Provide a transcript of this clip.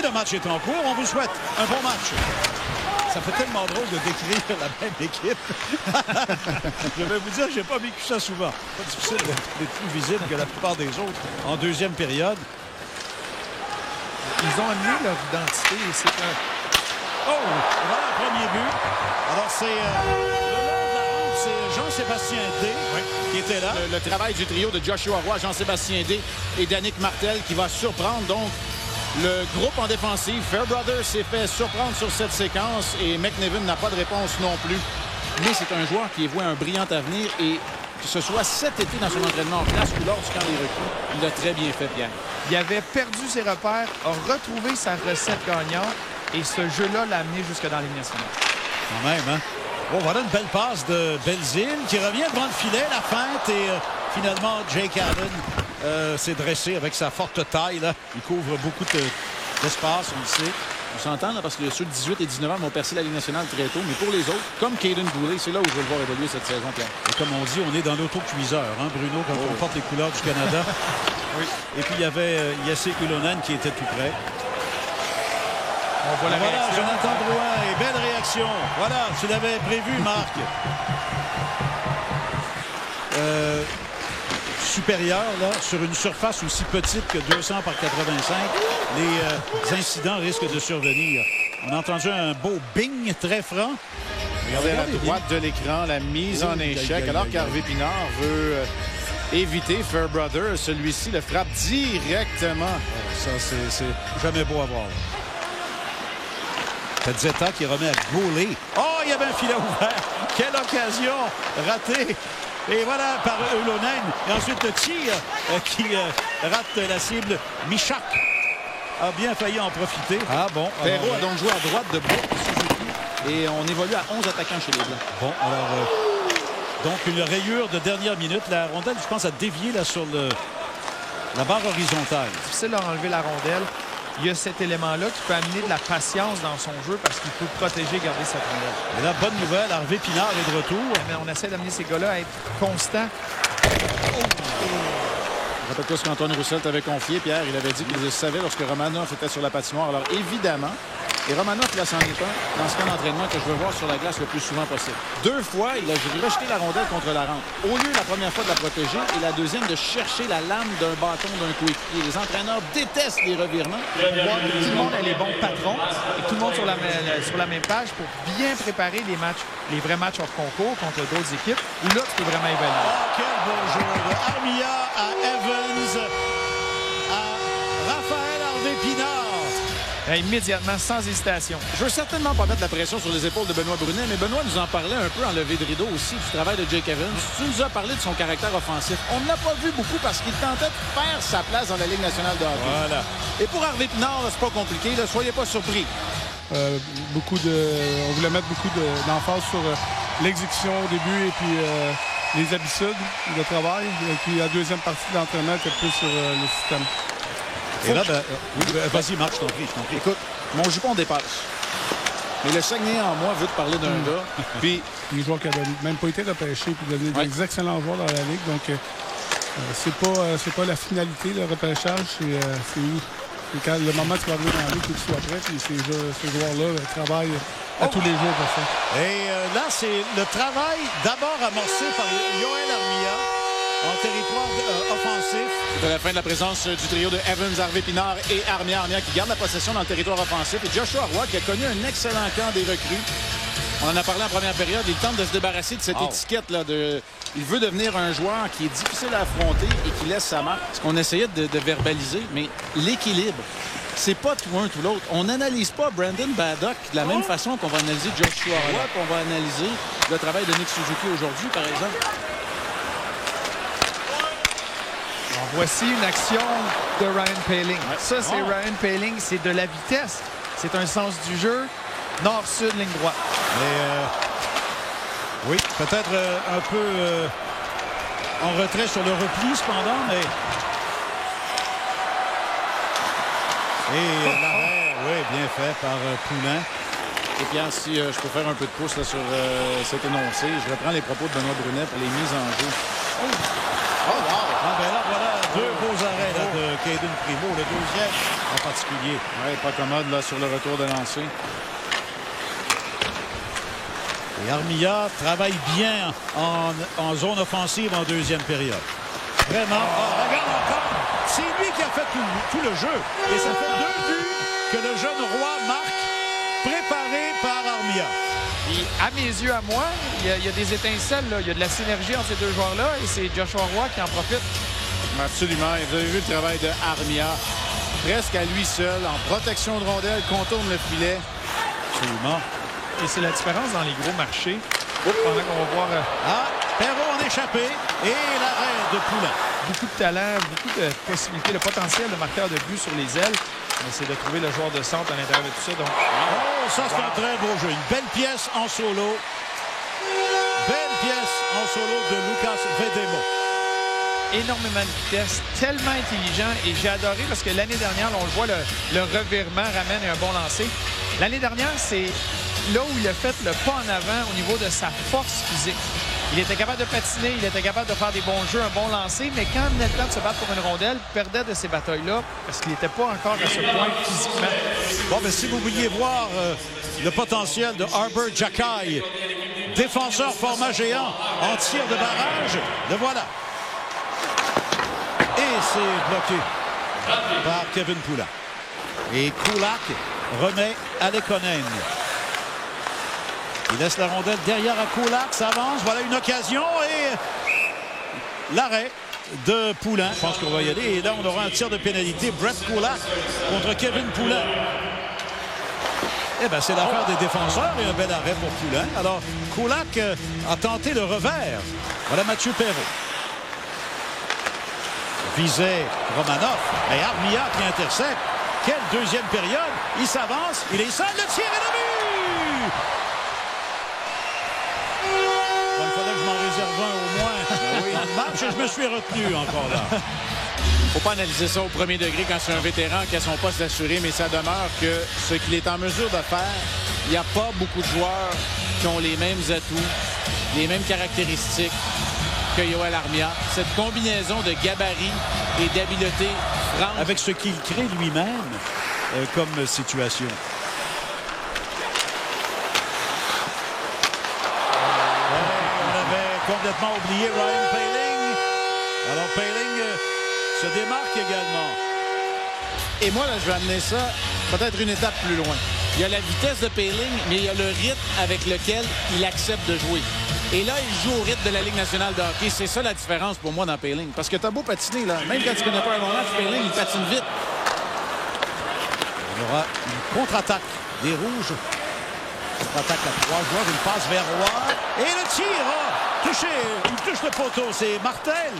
le match est en cours. On vous souhaite un bon match. Ça fait tellement drôle de décrire la même équipe. Je vais vous dire, j'ai pas vécu ça souvent. Pas difficile d'être plus visible que la plupart des autres en deuxième période. Ils ont amené leur identité. C'est un... Oh! Voilà le premier but. Alors, c'est Jean-Sébastien D qui était là. Le travail du trio de Joshua Roy, Jean-Sébastien D et Danick Martel qui va surprendre donc le groupe en défensive. Fairbrother s'est fait surprendre sur cette séquence et McNevin n'a pas de réponse non plus. Mais c'est un joueur qui voit un brillant avenir et que ce soit cet été dans son entraînement en classe ou lors du camp des recrues, il a très bien fait, Pierre. Il avait perdu ses repères, a retrouvé sa recette gagnante et ce jeu-là l'a amené jusque dans les nationales. Quand même, hein? Bon, voilà une belle passe de Belzile qui revient devant le filet, la feinte et finalement Jake Allen s'est dressé avec sa forte taille. Là. Il couvre beaucoup d'espace, on le sait. On s'entend là parce que ceux de 18 et 19 ans vont percer la Ligue nationale très tôt, mais pour les autres, comme Caden Goulet, c'est là où je veux le voir évoluer cette saison, Pierre. Et comme on dit, on est dans l'auto-cuiseur, hein, Bruno, quand on porte les couleurs du Canada. Oui. Et puis il y avait Jesse Ulonen qui était tout près. On voit la réaction. Jonathan Drouin et belle réaction. Voilà, tu l'avais prévu, Marc. Supérieur, là, sur une surface aussi petite que 200 par 85, les incidents risquent de survenir. On a entendu un beau bing très franc. Regardez à la droite de l'écran la mise en échec, alors qu'Harvey Pinard veut éviter Fairbrother. Celui-ci le frappe directement. Ça, c'est jamais beau à voir. Pezzetta qui remet à Goulet. Oh, il y avait un filet ouvert. Quelle occasion ratée. Et voilà par Ulonen. Et ensuite le tir qui rate la cible. Michak a bien failli en profiter. Ah bon. Perrault a donc joué à droite de Bourque et on évolue à 11 attaquants chez les Blancs. Bon, alors donc une rayure de dernière minute. La rondelle, je pense, a dévié là sur la barre horizontale. Difficile d'enlever la rondelle. Il y a cet élément-là qui peut amener de la patience dans son jeu parce qu'il peut protéger, garder cette rondelle. Et là, bonne nouvelle, Harvey Pinard est de retour. Mais on essaie d'amener ces gars-là à être constants. Rappelle-toi ce qu'Antoine Roussel t'avait confié, Pierre. Il avait dit qu'il le savait lorsque Romanov était sur la patinoire. Alors évidemment, et Romanov, là, c'en est un dans ce camp d'entraînement que je veux voir sur la glace le plus souvent possible. 2 fois, il a rejeté la rondelle contre la rampe. Au lieu, la première fois, de la protéger et la deuxième, de chercher la lame d'un bâton d'un coéquipier. Les entraîneurs détestent les revirements. Tout le monde a les bons patrons et tout le monde sur la même page pour bien préparer les matchs, les vrais matchs hors concours contre d'autres équipes. Là, tu peux vraiment évaluer. Oh, quel beau jeu de Armia à Evans, à Raphaël Harvey Pinard. Immédiatement, sans hésitation. Je veux certainement pas mettre la pression sur les épaules de Benoît Brunet, mais Benoît nous en parlait un peu en levée de rideau aussi du travail de Jake Evans. Tu nous as parlé de son caractère offensif. On n'a pas vu beaucoup parce qu'il tentait de faire sa place dans la Ligue nationale de hockey. Voilà. Et pour Harvey Pinard, c'est pas compliqué, là, soyez pas surpris. On voulait mettre beaucoup d'emphase sur l'exécution au début et puis les habitudes de travail. Et puis la deuxième partie de l'entraînement était plus sur le système. Et là, vas-y, Marc, je t'en prie. Écoute, mon jupon dépasse. Mais le Saguenay en moi veut te parler d'un gars. Puis les joueurs qui n'avaient même pas été repêchés puis devenaient des excellents joueurs dans la Ligue. Donc, c'est pas la finalité, le repêchage. C'est quand le moment où tu vas arriver dans la Ligue que tu sois prêt. Puis ces joueurs-là travaillent à tous les jours pour ça. Et là, c'est le travail d'abord amorcé par Yoel Armia en territoire offensif. C'est la fin de la présence du trio de Evans, Harvey Pinard et Armia. Armia qui garde la possession dans le territoire offensif. Et Joshua Roy qui a connu un excellent camp des recrues. On en a parlé en première période. Il tente de se débarrasser de cette étiquette-là. Il veut devenir un joueur qui est difficile à affronter et qui laisse sa marque. Ce qu'on essayait de verbaliser, mais l'équilibre. C'est pas tout un, tout l'autre. On n'analyse pas Brandon Baddock de la même façon qu'on va analyser Joshua Roy, qu'on va analyser le travail de Nick Suzuki aujourd'hui, par exemple. Voici une action de Ryan Poehling. Ça, c'est Ryan Poehling. C'est de la vitesse. C'est un sens du jeu. Nord-sud, ligne droite. Mais oui, peut-être un peu en retrait sur le repli, cependant, mais... Et l'arrêt, oui, bien fait par Poulin. Et Pierre, si je peux faire un peu de pouce là, sur cet énoncé, je reprends les propos de Benoît Brunet pour les mises en jeu. Ah, ben là, voilà 2 beaux arrêts là, de Caden Primo, le deuxième en particulier. Oui, pas commode là sur le retour de lancer. Et Armia travaille bien en zone offensive en deuxième période. Vraiment. Oh, regarde encore. C'est lui qui a fait tout le jeu. Et ça fait 2 buts que le jeune Roy marque, préparé par Armia. Et à mes yeux, à moi, il y a des étincelles, là. Il y a de la synergie entre ces deux joueurs-là et c'est Joshua Roy qui en profite. Absolument. Et vous avez vu le travail de Armia. Presque à lui seul, en protection de rondelle, contourne le filet. Absolument. Et c'est la différence dans les gros marchés. Pendant qu'on va voir Perrault en échappé et l'arrêt de Poulin. beaucoup de talent, beaucoup de possibilités, le potentiel de marqueur de but sur les ailes. Mais c'est de trouver le joueur de centre à l'intérieur de tout ça. Donc, ça, c'est un très beau jeu. Une belle pièce en solo. Belle pièce en solo de Lucas Vedemo. énormément de vitesse, tellement intelligent. Et j'ai adoré parce que l'année dernière, là, on le voit, le revirement ramène un bon lancer. L'année dernière, c'est là où il a fait le pas en avant au niveau de sa force physique. Il était capable de patiner, il était capable de faire des bons jeux, un bon lancer, mais quand il venait le temps de se battre pour une rondelle, il perdait de ces batailles-là parce qu'il n'était pas encore à ce point physiquement. Bon, mais si vous vouliez voir le potentiel de Arbor Xhekaj, défenseur format géant en tir de barrage, le voilà. Et c'est bloqué par Kevin Poulin. Et Kulak remet à Lekkonen. Il laisse la rondelle derrière à Kulak, ça avance, voilà une occasion et l'arrêt de Poulin. Je pense qu'on va y aller et là on aura un tir de pénalité. Brett Kulak contre Kevin Poulin. Eh bien c'est l'affaire des défenseurs et un bel arrêt pour Poulin. Alors Kulak a tenté le revers. Voilà Mathieu Perrault. Visait Romanov et Armia qui intercepte. Quelle deuxième période. Il s'avance, il est seul, le tir et le but! Il faudrait que je m'en réserve un au moins dans le match et je me suis retenu encore là. Faut pas analyser ça au premier degré quand c'est un vétéran qui a son poste assuré, mais ça demeure que ce qu'il est en mesure de faire, il n'y a pas beaucoup de joueurs qui ont les mêmes atouts, les mêmes caractéristiques que Yoel Armia. Cette combinaison de gabarit et d'habileté franche. Avec ce qu'il crée lui-même comme situation. Complètement oublié Ryan Poehling. Alors Poehling se démarque également. Et moi, là, je vais amener ça peut-être une étape plus loin. Il y a la vitesse de Poehling, mais il y a le rythme avec lequel il accepte de jouer. Et là, il joue au rythme de la Ligue nationale de hockey. C'est ça la différence pour moi dans Poehling. Parce que t'as beau patiner, là, même quand tu connais pas un bon match, Poehling, il patine vite. On aura une contre-attaque des Rouges. Contre-attaque à 3 joueurs, une passe vers Roy. Et le tir! Touché, il touche le poteau, c'est Martel.